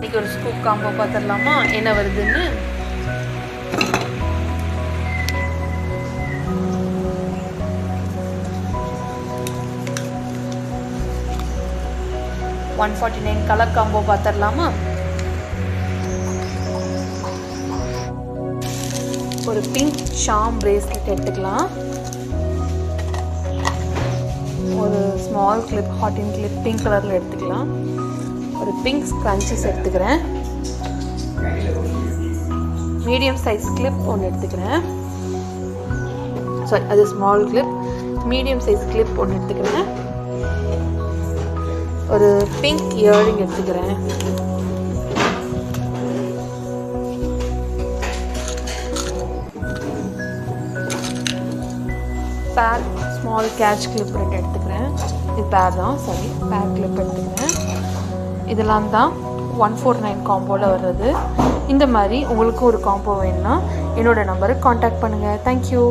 இன்றைக்கி ஒரு scoop combo பார்த்துடலாமா என்ன வருதுன்னு. $149 கலர் காம்போ பார்த்துடலாமா. ஒரு பிங்க் ஷாம் பிரேஸ்லெட் எடுத்துக்கலாம். ஒரு ஸ்மால் கிளிப் ஹாட்டின் கிளிப் பிங்க் கலரில் எடுத்துக்கலாம். ஒரு பிங்க் ஸ்க்ரன்ச்சஸ் எடுத்துக்கிறேன். மீடியம் சைஸ் கிளிப் ஒன்று எடுத்துக்கிறேன். சாரி, அது small clip. Medium size clip ஒன்று எடுத்துக்கிறேன். ஒரு பிங்க் இயரிங் எடுத்துக்கிறேன். பேர் ஸ்மால் கேட்ச் கிளிப் ரெண்டு எடுத்துக்கிறேன். இது பேர் தான், சாரி, பேர் கிளிப் எடுத்துக்கிறேன். இதெல்லாம் தான் 149 காம்போவில் வர்றது. இந்த மாதிரி உங்களுக்கு ஒரு காம்போ வேணும்னா என்னோடய நம்பருக்கு காண்டாக்ட் பண்ணுங்கள். தேங்க்யூ.